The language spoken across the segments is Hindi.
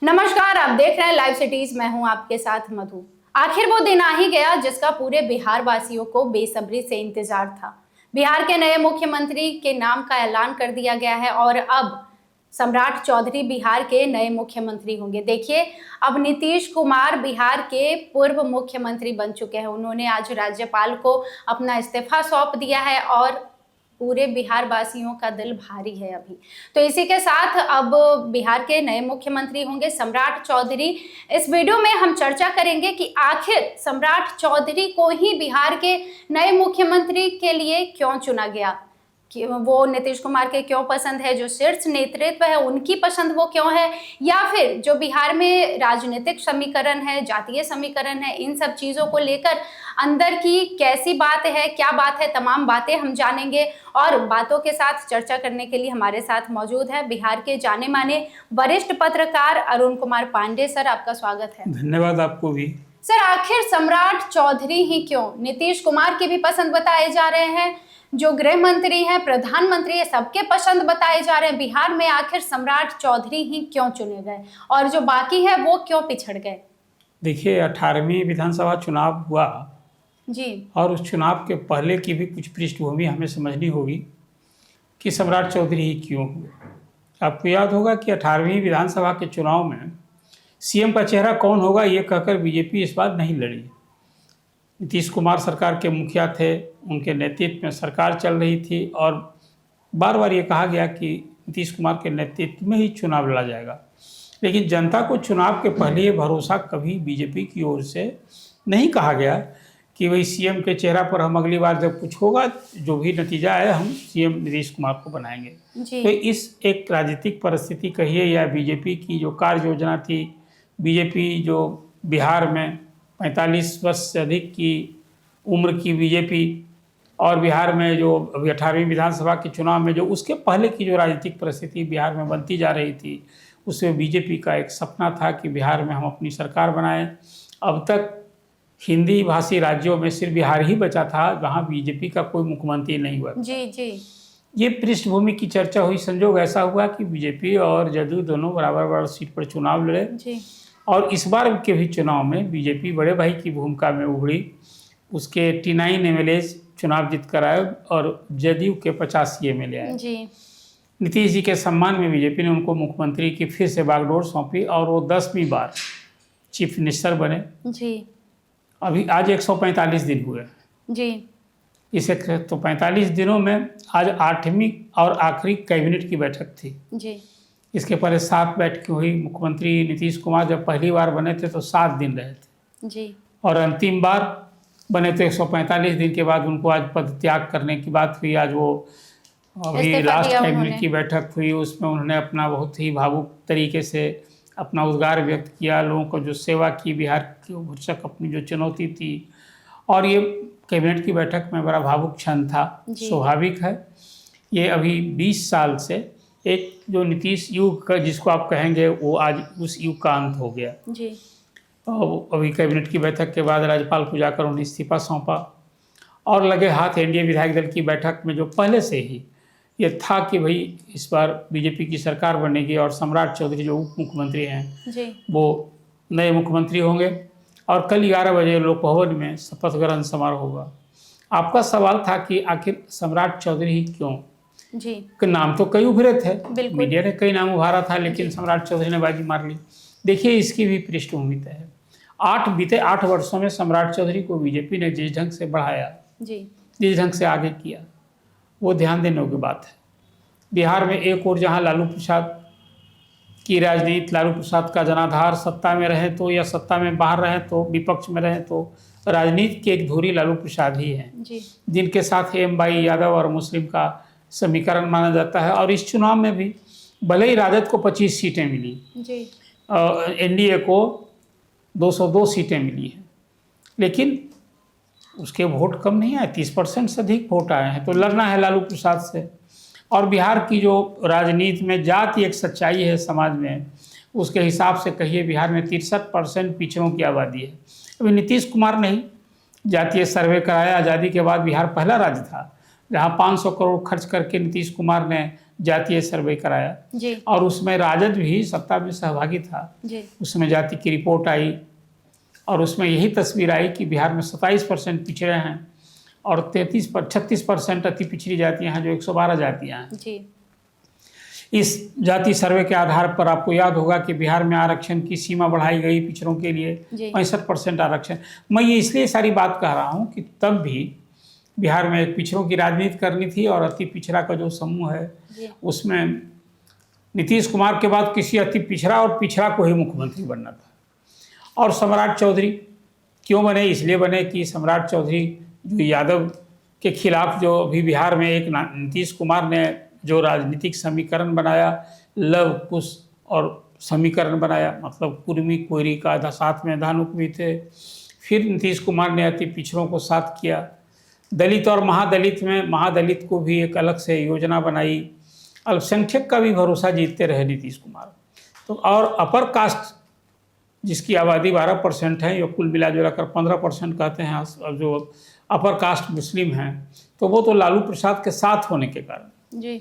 नमस्कार, आप देख रहे हैं लाइव सिटीज। मैं हूं आपके साथ मधु। आखिर वो दिन आ ही गया जिसका पूरे बिहार वासियों को बेसब्री से इंतजार था। बिहार के नए मुख्यमंत्री के नाम का ऐलान कर दिया गया है और अब सम्राट चौधरी बिहार के नए मुख्यमंत्री होंगे। देखिए, अब नीतीश कुमार बिहार के पूर्व मुख्यमंत्री बन चुके हैं। उन्होंने आज राज्यपाल को अपना इस्तीफा सौंप दिया है और पूरे बिहार वासियों का दिल भारी है अभी। तो इसी के साथ अब बिहार के नए मुख्यमंत्री होंगे सम्राट चौधरी। इस वीडियो में हम चर्चा करेंगे कि आखिर सम्राट चौधरी को ही बिहार के नए मुख्यमंत्री के लिए क्यों चुना गया, कि वो नीतीश कुमार के क्यों पसंद है, जो शीर्ष नेतृत्व है उनकी पसंद वो क्यों है, या फिर जो बिहार में राजनीतिक समीकरण है, जातीय समीकरण है, इन सब चीज़ों को लेकर अंदर की कैसी बात है, क्या बात है, तमाम बातें हम जानेंगे। और बातों के साथ चर्चा करने के लिए हमारे साथ मौजूद है बिहार के जाने माने वरिष्ठ पत्रकार अरुण कुमार पांडे। सर, आपका स्वागत है। धन्यवाद आपको भी। सर, आखिर सम्राट चौधरी ही क्यों? नीतीश कुमार की भी पसंद बताए जा रहे हैं, जो गृह मंत्री हैं, प्रधानमंत्री है, सबके पसंद बताए जा रहे हैं। बिहार में आखिर सम्राट चौधरी ही क्यों चुने गए और जो बाकी है वो क्यों पिछड़ गए? देखिए, 18वीं विधानसभा चुनाव हुआ जी, और उस चुनाव के पहले की भी कुछ पृष्ठभूमि हमें समझनी होगी कि सम्राट चौधरी ही क्यों हुए। आपको याद होगा कि 18वीं विधानसभा के चुनाव में सीएम का चेहरा कौन होगा ये कहकर बीजेपी इस बार नहीं लड़ी। नीतीश कुमार सरकार के मुखिया थे, उनके नेतृत्व में सरकार चल रही थी और बार बार ये कहा गया कि नीतीश कुमार के नेतृत्व में ही चुनाव लड़ा जाएगा। लेकिन जनता को चुनाव के पहले ये भरोसा कभी बीजेपी की ओर से नहीं कहा गया कि वही सीएम के चेहरा पर हम अगली बार जब कुछ होगा, जो भी नतीजा है, हम सीएम नीतीश कुमार को बनाएंगे। तो इस एक राजनीतिक परिस्थिति कहिए या बीजेपी की जो कार्य योजना थी, बीजेपी जो बिहार में 45 वर्ष से अधिक की उम्र की बीजेपी और बिहार में जो अभी 18वीं विधानसभा के चुनाव में जो उसके पहले की जो राजनीतिक परिस्थिति बिहार में बनती जा रही थी, उसमें बीजेपी का एक सपना था कि बिहार में हम अपनी सरकार बनाएं। अब तक हिंदी भाषी राज्यों में सिर्फ बिहार ही बचा था जहाँ बीजेपी का कोई मुख्यमंत्री नहीं हुआ। जी जी, ये पृष्ठभूमि की चर्चा हुई। संजोग ऐसा हुआ कि बीजेपी और जदयू दोनों बराबर बराबर सीट पर चुनाव लड़े जी। और इस बार के भी चुनाव में बीजेपी बड़े भाई की भूमिका में उभरी। उसके 89 एमएलए चुनाव जीत कर आए और जदयू के 85 एमएलए आए। जी। नीतीश जी के सम्मान में बीजेपी ने उनको मुख्यमंत्री की फिर से बागडोर सौंपी और वो 10वीं बार चीफ मिनिस्टर बने। जी। अभी आज 145 दिन हुए जी। इस 145 दिनों में आज 8वीं और आखिरी कैबिनेट की बैठक थी। जी। इसके पहले 7 बैठकें हुई। मुख्यमंत्री नीतीश कुमार जब पहली बार बने थे तो 7 दिन रहे थे जी, और अंतिम बार बने तो 145 दिन के बाद उनको आज पद त्याग करने की बात हुई। आज वो अभी लास्ट कैबिनेट की बैठक हुई, उसमें उन्होंने अपना बहुत ही भावुक तरीके से अपना उद्गार व्यक्त किया, लोगों को जो सेवा की, बिहार की भरसक अपनी जो चुनौती थी। और ये कैबिनेट की बैठक में बड़ा भावुक क्षण था। स्वाभाविक है, ये अभी 20 साल से एक जो नीतीश युग का जिसको आप कहेंगे, वो आज उस युग का अंत हो गया जी। तो अभी कैबिनेट की बैठक के बाद राज्यपाल को जाकर उन्हें इस्तीफा सौंपा और लगे हाथ एनडीए विधायक दल की बैठक में जो पहले से ही ये था कि भाई इस बार बीजेपी की सरकार बनेगी और सम्राट चौधरी जो उप मुख्यमंत्री हैं जी, वो नए मुख्यमंत्री होंगे और कल 11 बजे लोक भवन में शपथ ग्रहण समारोह होगा। आपका सवाल था कि आखिर सम्राट चौधरी ही क्यों? जी, नाम तो कई उभरे थे, बिल्कुल। मीडिया ने कई नाम उभारा था, लेकिन सम्राट चौधरी ने बाजी मार ली। देखिए, इसकी भी पृष्ठभूमि तय है। बीते 8 वर्षों में सम्राट चौधरी को बीजेपी ने जिस ढंग से बढ़ाया, जिस ढंग से आगे किया, वो ध्यान देने की बात है। बिहार में एक और जहाँ लालू प्रसाद की राजनीति, लालू प्रसाद का जनाधार, सत्ता में रहे तो या सत्ता में बाहर रहे तो, विपक्ष में रहे तो, राजनीति की एक धुरी लालू प्रसाद ही है, जिनके साथ एम.वाई. यादव और मुस्लिम का समीकरण माना जाता है। और इस चुनाव में भी भले ही राजद को 25 सीटें मिली, एनडीए को 202 सीटें मिली हैं, लेकिन उसके वोट कम नहीं आए, 30% से अधिक वोट आए हैं। तो लड़ना है लालू प्रसाद से। और बिहार की जो राजनीति में जाति एक सच्चाई है समाज में, उसके हिसाब से कहिए बिहार में 63% पिछड़ों की आबादी है। अभी नीतीश कुमार ने ही जातीय सर्वे कराया। आज़ादी के बाद बिहार पहला राज्य था जहां 500 करोड़ खर्च करके नीतीश कुमार ने जातीय सर्वे कराया जी और उसमें राजद भी सत्ता में सहभागी था। जी उसमें जाति की रिपोर्ट आई और उसमें यही तस्वीर आई कि बिहार में 27% पिछड़े हैं और 36% अति पिछड़ी जातियां हैं, जो 112 जातियां हैं। जी इस जाति सर्वे के आधार पर आपको याद होगा कि बिहार में आरक्षण की सीमा बढ़ाई गई पिछड़ों के लिए, जी 65% आरक्षण। मैं ये इसलिए सारी बात कह रहा हूँ कि तब भी बिहार में एक पिछड़ों की राजनीति करनी थी और अति पिछड़ा का जो समूह है जी उसमें नीतीश कुमार के बाद किसी अति पिछड़ा और पिछड़ा को ही मुख्यमंत्री बनना था। और सम्राट चौधरी क्यों बने? इसलिए बने कि सम्राट चौधरी जो यादव के खिलाफ जो अभी बिहार में एक नीतीश कुमार ने जो राजनीतिक समीकरण बनाया, लव कुश और समीकरण बनाया, मतलब कुर्मी कोयरी का साथ में धानुक भी थे। फिर नीतीश कुमार ने अति पिछड़ों को साथ किया, दलित और महादलित में महादलित को भी एक अलग से योजना बनाई, अल्पसंख्यक का भी भरोसा जीतते रहे नीतीश कुमार। तो और अपर कास्ट जिसकी आबादी 12% है, या कुल मिला जुला कर 15% कहते हैं, और जो अपर कास्ट मुस्लिम हैं, तो वो तो लालू प्रसाद के साथ होने के कारण जी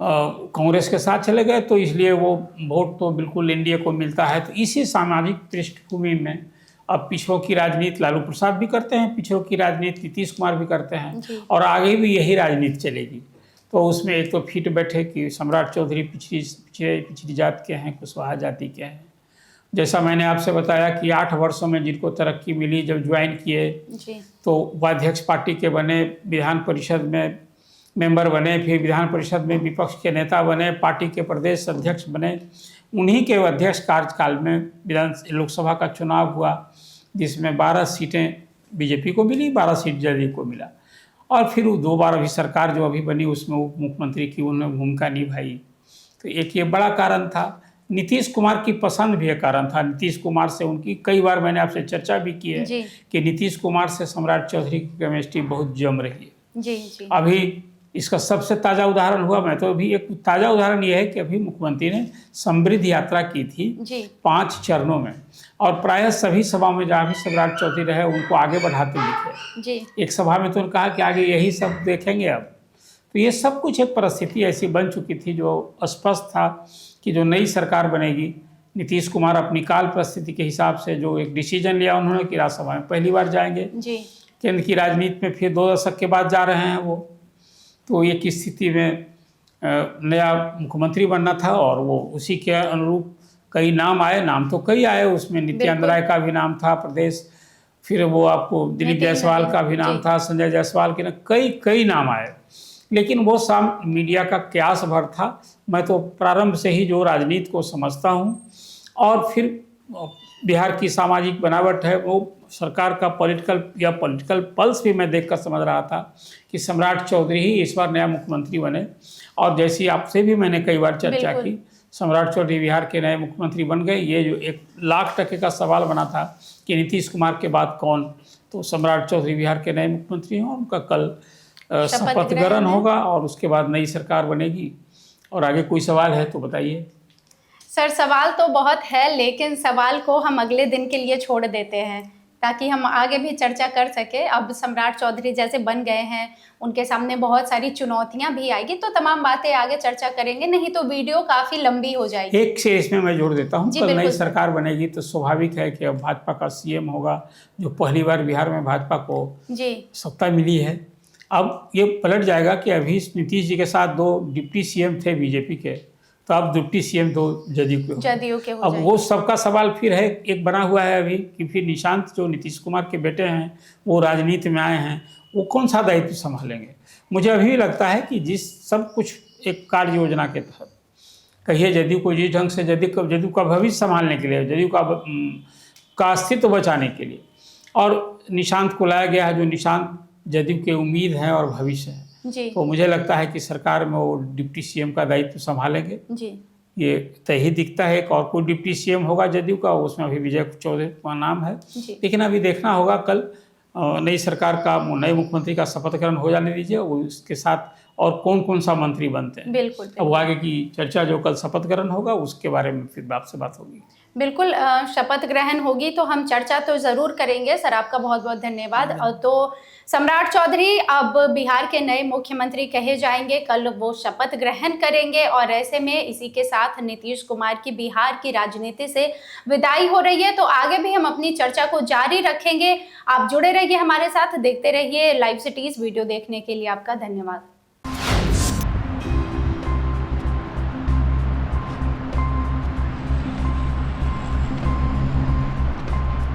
कांग्रेस के साथ चले गए, तो इसलिए वो वोट तो बिल्कुल एनडीए को मिलता है। तो इसी सामाजिक पृष्ठभूमि में अब पिछड़ों की राजनीति लालू प्रसाद भी करते हैं, पिछड़ों की राजनीति नीतीश कुमार भी करते हैं और आगे भी यही राजनीति चलेगी। तो उसमें एक तो फिट बैठे कि सम्राट चौधरी पिछड़ी जात के हैं, कुशवाहा जाति के हैं। जैसा मैंने आपसे बताया कि 8 वर्षों में जिनको तरक्की मिली, जब ज्वाइन किए तो उपाध्यक्ष पार्टी के बने, विधान परिषद में मेंबर बने, फिर विधान परिषद में विपक्ष के नेता बने, पार्टी के प्रदेश अध्यक्ष बने। उन्हीं के अध्यक्ष कार्यकाल में लोकसभा का चुनाव हुआ, जिसमें 12 सीटें बीजेपी को मिली, 12 सीट जदयू को मिला। और फिर 2 बार अभी सरकार जो अभी बनी उसमें उप मुख्यमंत्री की उन्होंने भूमिका निभाई। तो एक ये बड़ा कारण था। नीतीश कुमार की पसंद भी एक कारण था। नीतीश कुमार से उनकी कई बार मैंने आपसे चर्चा भी की है कि नीतीश कुमार से सम्राट चौधरी की केमिस्ट्री बहुत जम रही है। जी अभी इसका सबसे ताज़ा उदाहरण हुआ, मैं तो अभी एक ताज़ा उदाहरण ये है कि अभी मुख्यमंत्री ने समृद्ध यात्रा की थी 5 चरणों में, और प्रायः सभी सभा में जहाँ भी सम्राट चौधरी रहे उनको आगे बढ़ाते दिखे। एक सभा में तो उन्होंने कहा कि आगे यही सब देखेंगे अब। तो ये सब कुछ एक परिस्थिति ऐसी बन चुकी थी जो स्पष्ट था कि जो नई सरकार बनेगी, नीतीश कुमार अपनी काल परिस्थिति के हिसाब से जो एक डिसीजन लिया उन्होंने कि राज्यसभा में पहली बार जाएंगे। केंद्र की राजनीति में फिर 2 दशक के बाद जा रहे हैं वो। तो एक स्थिति में नया मुख्यमंत्री बनना था और वो उसी के अनुरूप कई नाम आए। नाम तो कई आए, उसमें नित्यानंद राय का भी नाम था प्रदेश, फिर वो आपको दिलीप जायसवाल का भी नाम था, संजय जायसवाल के ना कई नाम आए। लेकिन वो मीडिया का क्यास भर था। मैं तो प्रारंभ से ही जो राजनीति को समझता हूँ और फिर बिहार की सामाजिक बनावट है, वो सरकार का पॉलिटिकल पल्स भी मैं देखकर समझ रहा था कि सम्राट चौधरी ही इस बार नया मुख्यमंत्री बने। और जैसी आपसे भी मैंने कई बार चर्चा की, सम्राट चौधरी बिहार के नए मुख्यमंत्री बन गए। ये जो 1,00,000% का सवाल बना था कि नीतीश कुमार के बाद कौन, तो सम्राट चौधरी बिहार के नए मुख्यमंत्री हैं। उनका कल शपथ ग्रहण होगा और उसके बाद नई सरकार बनेगी। और आगे कोई सवाल है तो बताइए। सर, सवाल तो बहुत है, लेकिन सवाल को हम अगले दिन के लिए छोड़ देते हैं ताकि हम आगे भी चर्चा कर सके। अब सम्राट चौधरी जैसे बन गए हैं, उनके सामने बहुत सारी चुनौतियां भी आएगी, तो तमाम बातें आगे चर्चा करेंगे, नहीं तो वीडियो काफ़ी लंबी हो जाएगी। एक से इसमें मैं जोड़ देता हूँ, कल नई सरकार बनेगी तो स्वाभाविक है कि अब भाजपा का सीएम होगा, जो पहली बार बिहार में भाजपा को सत्ता मिली है। अब ये पलट जाएगा कि अभी नीतीश जी के साथ 2 डिप्टी सीएम थे बीजेपी के, तो अब डिप्टी सीएम 2 जदयू के हो। अब वो सबका सवाल फिर है, एक बना हुआ है अभी कि फिर निशांत जो नीतीश कुमार के बेटे हैं वो राजनीति में आए हैं, वो कौन सा दायित्व संभालेंगे। मुझे अभी भी लगता है कि जिस सब कुछ एक कार्य योजना के तहत कहिए जदयू को जिस ढंग से जदयू का भविष्य संभालने के लिए, जदयू का अस्तित्व बचाने के लिए और निशांत को लाया गया है, जो निशांत जदयू के उम्मीद है और भविष्य है। तो मुझे लगता है कि सरकार में वो डिप्टी सीएम का दायित्व संभालेंगे। ये तय ही दिखता है। एक और कोई डिप्टी सीएम होगा जदयू का, उसमें अभी विजय चौधरी का नाम है, लेकिन अभी देखना होगा कल नई सरकार का, नए मुख्यमंत्री का शपथ ग्रहण हो जाने दीजिए, उसके साथ और कौन सा मंत्री बनते हैं। बिल्कुल। अब आगे की चर्चा जो कल शपथ ग्रहण होगा उसके बारे में फिर आपसे बात होगी। बिल्कुल शपथ ग्रहण होगी तो हम चर्चा तो ज़रूर करेंगे। सर, आपका बहुत-बहुत धन्यवाद। तो सम्राट चौधरी अब बिहार के नए मुख्यमंत्री कहे जाएंगे, कल वो शपथ ग्रहण करेंगे और ऐसे में इसी के साथ नीतीश कुमार की बिहार की राजनीति से विदाई हो रही है। तो आगे भी हम अपनी चर्चा को जारी रखेंगे। आप जुड़े रहिए हमारे साथ, देखते रहिए लाइव सिटीज़। वीडियो देखने के लिए आपका धन्यवाद।